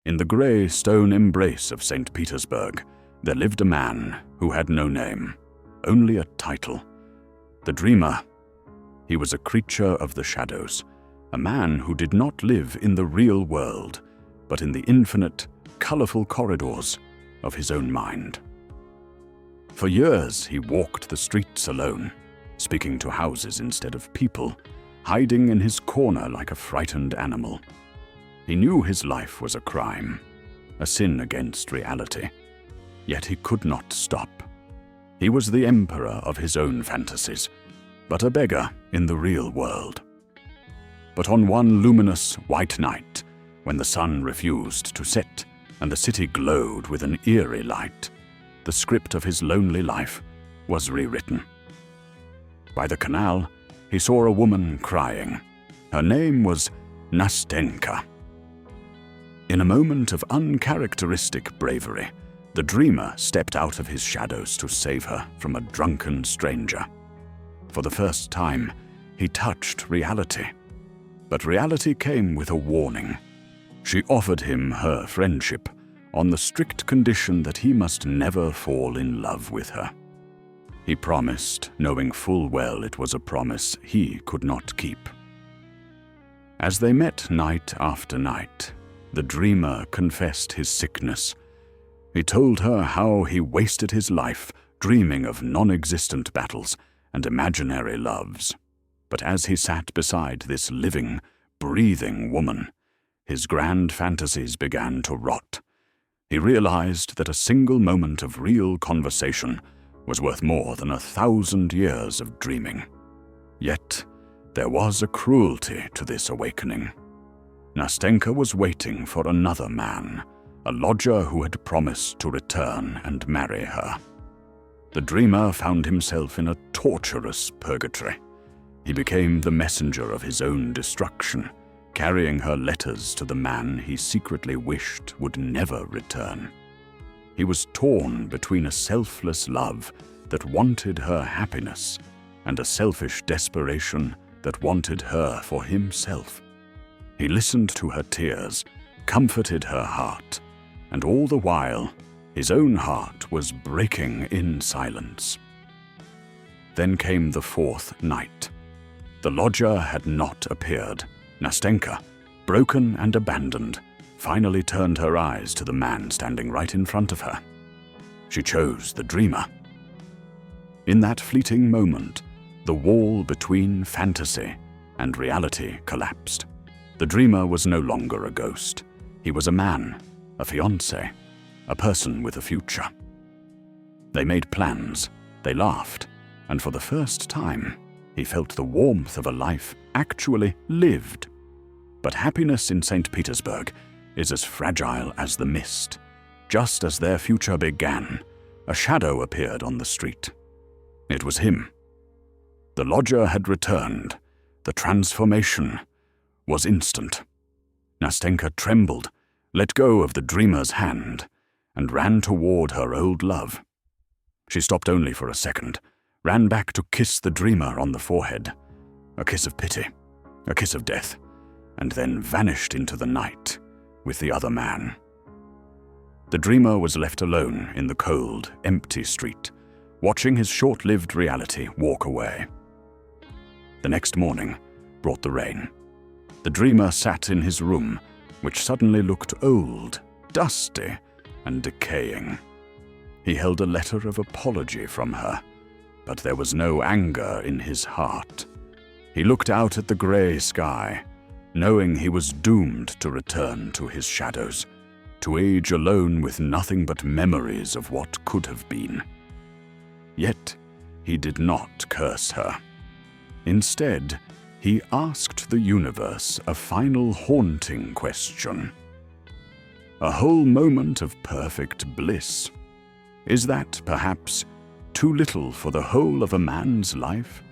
In the grey stone embrace of St. Petersburg, there lived a man who had no name, only a title. The dreamer. He was a creature of the shadows, a man who did not live in the real world, but in the infinite, colourful corridors of his own mind. For years he walked the streets alone, speaking to houses instead of people, hiding in his corner like a frightened animal. He knew his life was a crime, a sin against reality, yet he could not stop. He was the emperor of his own fantasies, but a beggar in the real world. But on one luminous white night, when the sun refused to set and the city glowed with an eerie light, the script of his lonely life was rewritten. By the canal, he saw a woman crying. Her name was Nastenka. In a moment of uncharacteristic bravery, the dreamer stepped out of his shadows to save her from a drunken stranger. For the first time, he touched reality. But reality came with a warning. She offered him her friendship on the strict condition that he must never fall in love with her. He promised, knowing full well it was a promise he could not keep. As they met night after night, the dreamer confessed his sickness. He told her how he wasted his life dreaming of non-existent battles and imaginary loves. But as he sat beside this living, breathing woman, his grand fantasies began to rot. He realized that a single moment of real conversation was worth more than 1,000 years of dreaming. Yet, there was a cruelty to this awakening. Nastenka was waiting for another man, a lodger who had promised to return and marry her. The dreamer found himself in a torturous purgatory. He became the messenger of his own destruction, carrying her letters to the man he secretly wished would never return. He was torn between a selfless love that wanted her happiness and a selfish desperation that wanted her for himself. He listened to her tears, comforted her heart, and all the while, his own heart was breaking in silence. Then came the fourth night. The lodger had not appeared. Nastenka, broken and abandoned, finally turned her eyes to the man standing right in front of her. She chose the dreamer. In that fleeting moment, the wall between fantasy and reality collapsed. The dreamer was no longer a ghost. He was a man, a fiancé, a person with a future. They made plans, they laughed, and for the first time, he felt the warmth of a life actually lived. But happiness in St. Petersburg is as fragile as the mist. Just as their future began, a shadow appeared on the street. It was him. The lodger had returned. The transformation was instant. Nastenka trembled, let go of the dreamer's hand, and ran toward her old love. She stopped only for a second, ran back to kiss the dreamer on the forehead, a kiss of pity, a kiss of death, and then vanished into the night with the other man. The dreamer was left alone in the cold, empty street, watching his short-lived reality walk away. The next morning brought the rain. The dreamer sat in his room, which suddenly looked old, dusty, and decaying. He held a letter of apology from her, but there was no anger in his heart. He looked out at the grey sky, knowing he was doomed to return to his shadows, to age alone with nothing but memories of what could have been. Yet, he did not curse her. Instead, he asked the universe a final haunting question. A whole moment of perfect bliss. Is that, perhaps, too little for the whole of a man's life?